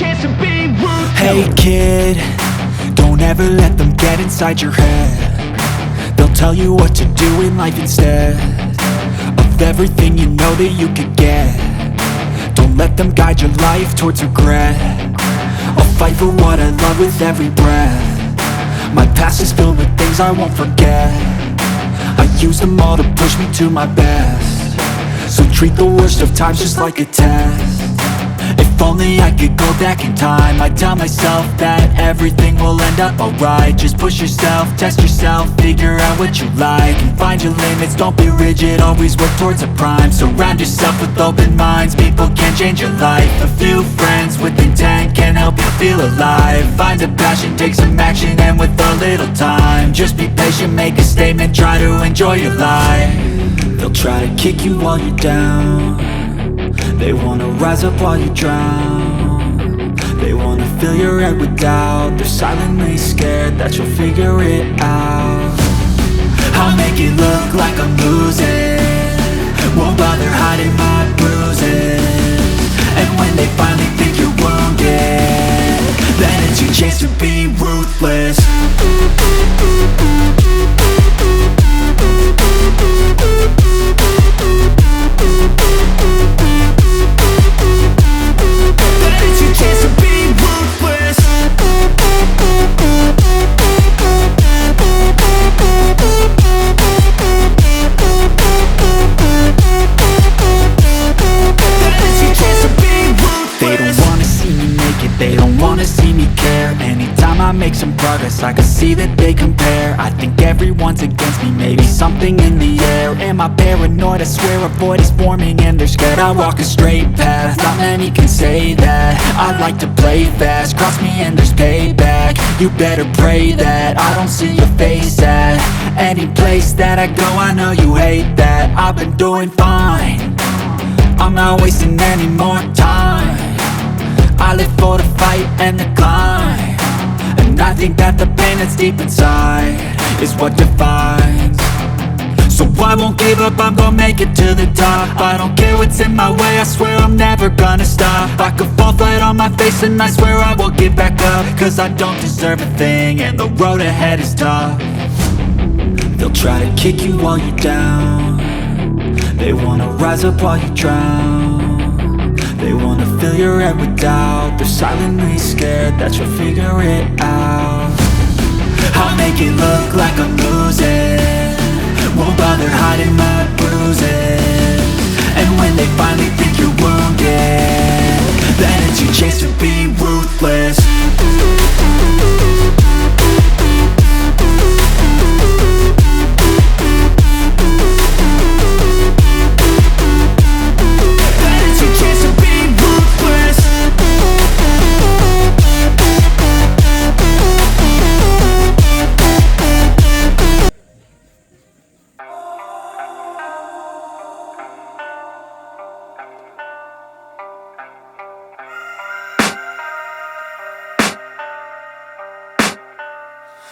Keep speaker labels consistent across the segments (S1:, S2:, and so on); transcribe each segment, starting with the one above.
S1: chance to be ruthless.
S2: Hey kid, don't ever let them get inside your head. They'll tell you what to do in life instead of everything you know that you could get. Don't let them guide your life towards regret. I'll fight for what I love with every breath. My past is filled with things I won't forget. I use them all to push me to my best. So treat the worst of times just like a test. If only I could go back in time, I'd tell myself that everything will end up alright. Just push yourself, test yourself, figure out what you like, and find your limits, don't be rigid, always work towards a prime. Surround yourself with open minds, people can change your life. A few friends with intent can help you feel alive. Find a passion, take some action, and with a little time, just be patient, make a statement, try to enjoy your life. They'll try to kick you while you're down. They wanna rise up while you drown. They wanna fill your head with doubt. They're silently scared that you'll figure it out. I'll make it look like I'm losing, won't bother hiding my bruises. And when they finally think you're wounded, then it's your chance to be ruthless. Chance to be ruthless. They don't wanna see me make it, they don't wanna see me care. Anytime I make some progress, I can see that they compare. I think everyone's against me, maybe something in the air. Am I paranoid? I swear a void is forming and they're scared. I walk a straight path, not many can say that. I like to play fast, cross me and there's payback. You better pray that I don't see your face at any place that I go. I know you hate that. I've been doing fine, I'm not wasting any more time. I live for the fight and the climb, and I think that the pain that's deep inside is what defines. So I won't give up, I'm gonna make it to the top. I don't care what's in my way, I swear I'm never gonna stop. I could fall flat on my face and I swear I will get back up, cause I don't deserve a thing and the road ahead is tough. They'll try to kick you while you're down. They wanna rise up while you drown. They wanna fill your head with doubt. They're silently scared that you'll figure it out. I'll make it look like I'm losing, won't bother hiding my bruises. And when they finally think you're wounded, then it's your chance to be ruthless.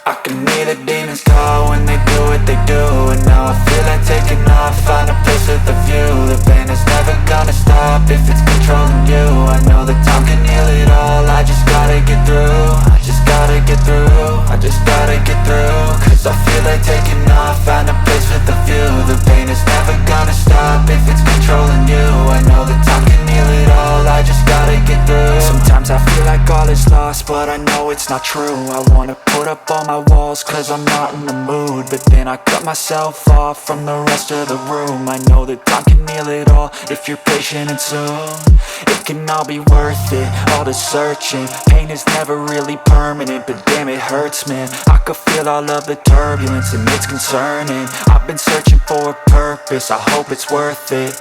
S2: I can hear the demons call when they do what they do. And now I feel like taking off, find a place with a view. The pain is never gonna stop if it's controlling you. I know that time can heal it all, I just gotta get through. I just gotta get through, I just gotta get through. Cause I feel like taking off, find a place with a view. The pain is never gonna stop if it's controlling you. I know that time can heal it all, I just gotta get through. Sometimes I feel like all is lost, but I know it's not true. I wanna put up all my walls cause I'm not in the mood, but then I cut myself off from the rest of the room. I know that time can heal it all if you're patient and soon. It can all be worth it, all the searching. Pain is never really permanent, but damn it hurts, man. I could feel all of the turbulence and it's concerning. I've been searching for a purpose, I hope it's worth it.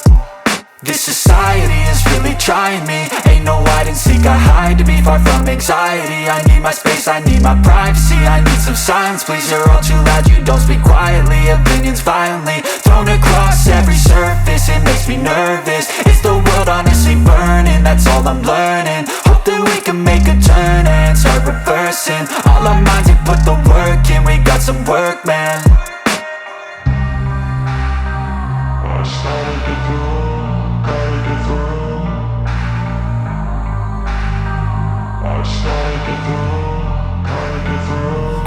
S2: This society is really trying me. Ain't no hide and seek, I hide to be far from anxiety. I need my space, I need my privacy. I need some silence, please, you're all too loud. You don't speak quietly, opinions violently thrown across every surface. It makes me nervous, it's the world honestly burning. That's all I'm learning, hope that we can make a turn and start reversing. All our minds have put the work in, we got some work, man. I started to grow.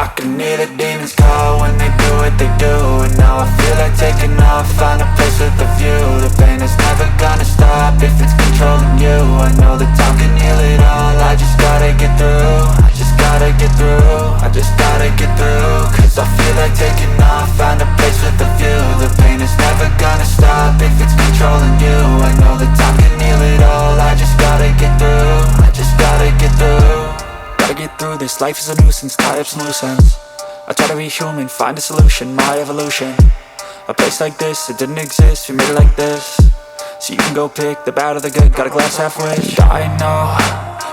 S2: I can hear the demons call when they do what they do. And now I feel like taking off, find a place with a view. The pain is never gonna stop if it's controlling you. I know that time can heal it all, I just gotta get through. I just gotta get through, I just gotta get through. Cause I feel like taking off, find a place with a view. The pain is never gonna stop if it's controlling you. I know that time can heal it all, I just gotta get through. I just gotta get through. Gotta get through this, life is a nuisance, tie up some loose ends. I try to be human, find a solution, my evolution. A place like this, it didn't exist, we made it like this. So you can go pick the bad or the good, got a glass halfway. I know,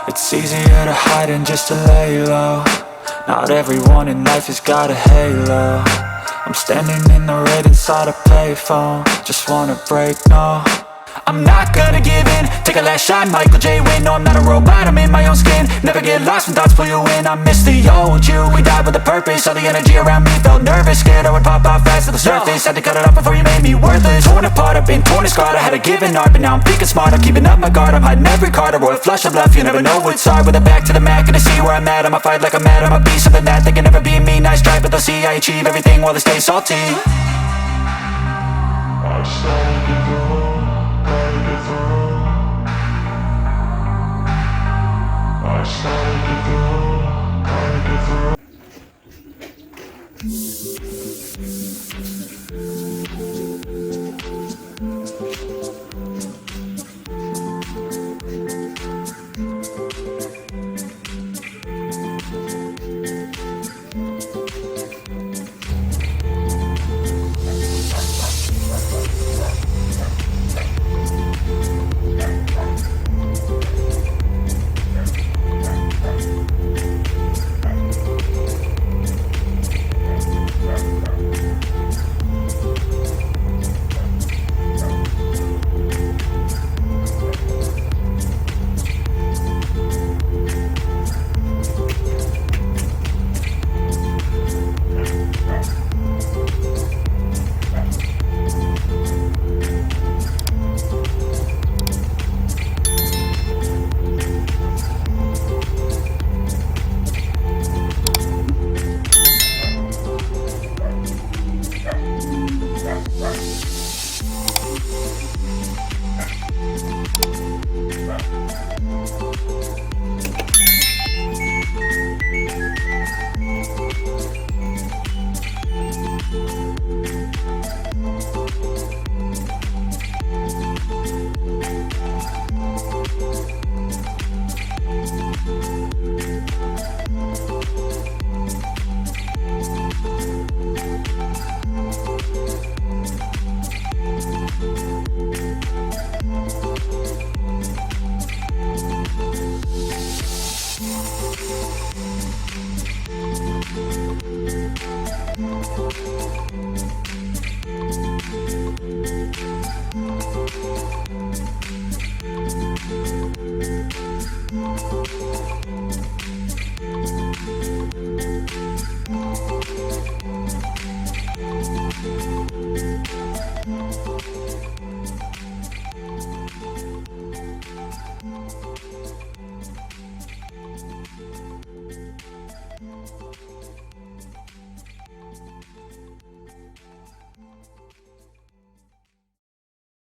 S2: it's easier to hide than just to lay low. Not everyone in life has got a halo. I'm standing in the red inside a payphone, just wanna break, no. I'm not gonna give in, take a last shot, Michael J. Win. No, I'm not a robot, I'm in my own skin. Never get lost when thoughts pull you in. I miss the old you, we died with a purpose. All the energy around me felt nervous, scared I would pop off fast to the surface. Had to cut it off before you made me worthless. Torn apart, I've been torn and scarred. I had a given art, but now I'm thinking smart. I'm keeping up my guard, I'm hiding every card. A royal flush of love, you never know what's hard. With a back to the mat, gonna see where I'm at. I'ma fight like I'm mad, I'ma be something that they can never be me. Nice try, but they'll see I achieve everything while they stay salty. I started to grow. I started to grow.